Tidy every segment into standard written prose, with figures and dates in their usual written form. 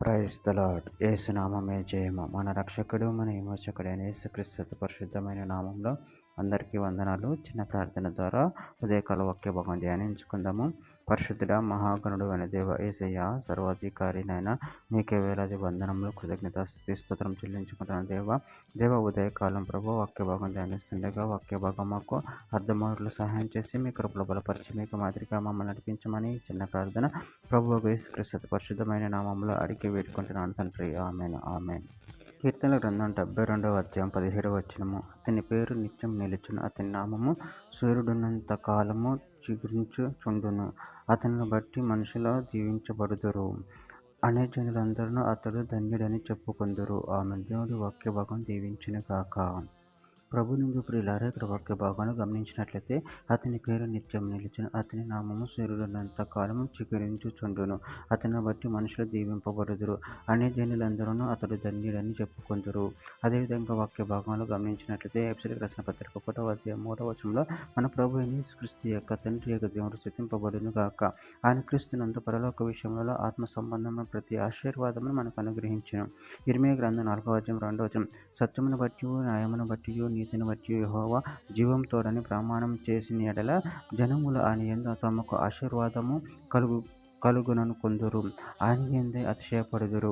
Praise the lord. యేసునామమే జయము. మన రక్షకుడు మన విమోచకుడైన యేసుక్రీస్తు పరిశుద్ధమైన నామంలో అందరికీ వందనాలు. చిన్న ప్రార్థన ద్వారా ఉదయకాల వాక్య భాగం ధ్యానించుకుందాము. పరిశుద్ధుడ మహాగణుడు అనే దేవ యేసయ్య, సర్వాధికారినైనా మీకే వేలాది వందనములు, కృతజ్ఞత స్తోత్రం చెల్లించుకుంటున్నాను దేవ ఉదయకాలం ప్రభు వాక్య భాగం ధ్యానిస్తుండగా వాక్య భాగం మాకు అర్థమవులు సహాయం చేసి మీ కృపలో బలపరిచి మీకు మాదిరిగా మమ్మల్ని నడిపించమని చిన్న ప్రార్థన ప్రభు యేసుక్రీస్తు పరిశుద్ధమైన నామంలో అడిగి వేడుకుంటున్నాను తండ్రి. Amen amen. కీర్తన గ్రంథం 72వ అధ్యాయం 17వ వచనము. అతని పేరు నిత్యం నిలుచును, అతని నామము సూర్యుడున్నంత కాలము చిగురించుచుండును. అతనిని బట్టి మనుషులు దీవించబడుదురు. అన్యజనులందరూ అతడు ధన్యుడని చెప్పుకొందురు. ఆమె దేవుడి వాక్య భాగం దీవించును గాక. ప్రభు నుండి ప్రియులారా, ఇక్కడ వాక్య భాగాన్ని గమనించినట్లయితే అతని పేరు నిత్యం నిలిచును, అతని నామము సూర్యుడున్నంత కాలము చిగురించుచుండును. అతని బట్టి మనుషులు దీవింపబడుదురు. అన్యజనులందరూ అతడు ధన్యుడని చెప్పుకొందురు. అదేవిధంగా వాక్య భాగంలో గమనించినట్లయితే ఎఫెసీయులకు రాసిన పత్రిక 1వ అధ్యాయం 3వ వచనంలో మన ప్రభు యేసుక్రీస్తు యొక్క తండ్రి యొక్క దేవుడు స్తుతింపబడును గాక. ఆయన క్రీస్తునందు పరలోక విషయంలో ఆత్మ సంబంధమైన ప్రతి ఆశీర్వాదమును మనకు అనుగ్రహించును. ఇర్మీయా గ్రంథం 4వ అధ్యాయం 2వ వచనం. సత్యమును బట్టి న్యాయమును బట్టి నీతిని బట్టి యెహోవా జీవం తోడని ప్రమాణం చేసిన యెడల జనములు ఆయన యందు తమకు ఆశీర్వాదము కలుగుననుకొందురు, ఆయన యందే అతిశయపడుదురు.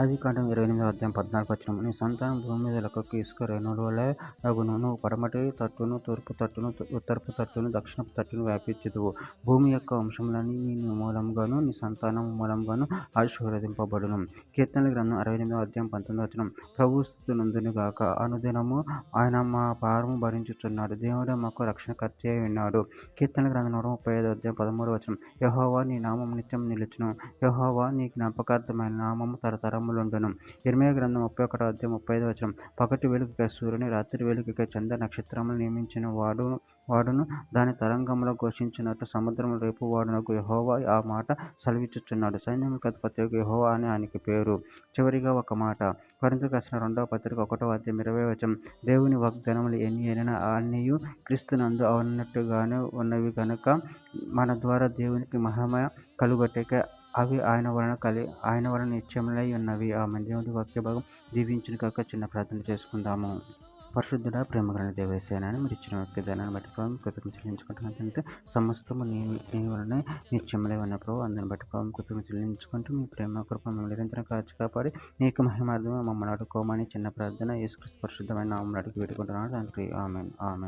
ఆదికాండం 28వ అధ్యాయం 14వ వచనం. నీ సంతానం భూమి మీద లెక్కకు ఇసుక రేణుల వలె అగును. నువ్వు పడమటి తట్టును, తూర్పు తట్టును, ఉత్తరపు తట్టును, దక్షిణపు తట్టును వ్యాపించుదువు. భూమి యొక్క వంశములన్నీ నీ మూలంగాను నీ సంతానం మూలంగాను ఆశీర్వదింపబడును. కీర్తనల గ్రంథం 68వ అధ్యాయం 19వ వచనం. ప్రభువు స్తుతి నందును గాక. అనుదినము ఆయన మా భారము భరించుచున్నాడు. దేవుడే మాకు రక్షణకర్త అయి ఉన్నాడు. కీర్తనల గ్రంథం 135వ అధ్యాయం 13వ వచనం. యెహోవా నీ నామం నిత్యం నిలుచును, యెహోవా నీ జ్ఞాపకార్థమైన నామము తరతరములుండును. ఇర్మీయా గ్రంథం 31వ అధ్యాయం 35వ వచనం. పగటి వెలుగుకై సూర్యుని, రాత్రి వెలుగుకై చంద్ర నక్షత్రములు నియమించిన వాడును దాని తరంగంలో ఘోషించినట్టు సముద్రము రేపు వాడునకు యెహోవా ఆ మాట సెలవిచ్చుచున్నాడు. సైన్యములకు అధిపతియగు యెహోవా అని ఆయనకి పేరు. చివరిగా ఒక మాట, కొరింథీయులకు రాసిన 2వ పత్రిక 1వ అధ్యాయం 20వ వచనం. దేవుని వాగ్దానములు ఎన్ని అయినా అన్నీయు క్రీస్తునందు ఉన్నట్టుగానే ఉన్నవి గనుక మన ద్వారా దేవునికి మహిమ కలుగుటకే అవి ఆయన వలన నిత్యములై ఉన్నవి. ఆమె దేవుడి వాక్య భాగం దీవించును కాక. చిన్న ప్రార్థన చేసుకుందాము. పరిశుద్ధుడ ప్రేమగల దేవేశాయని మీరు ఇచ్చిన వాక్యదానాన్ని బట్టి ప్రభావం కృతజ్ఞతలు చెల్లించుకుంటున్నదంటే సమస్తము నీ వలనే నిత్యములై ఉన్న ప్రభు అందరిని బట్టి ప్రభావం కృతజ్ఞతలు చెల్లించుకుంటూ మీ ప్రేమ కృప మమ్మల్ని నిరంతరం కాచి కాపాడి నీకు మహిమార్థమే మమ్మల్ని అడుకోమని చిన్న ప్రార్థన యేసుక్రీస్తు పరిశుద్ధమైన నామములో అడిగి వేడుకుంటున్నాను తండ్రి. Amen amen.